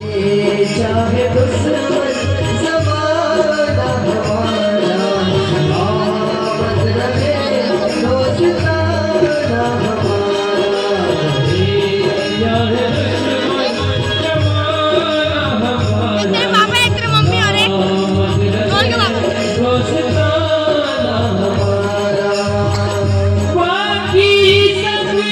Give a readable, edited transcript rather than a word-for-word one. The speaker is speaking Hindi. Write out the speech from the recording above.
चाहे दुश्मन जमाना हमारा, आमद रहे दोस्ताना हमारा। चाहे दुश्मन जमाना हमारा, आमद रहे दोस्ताना हमारा। बाकी सभी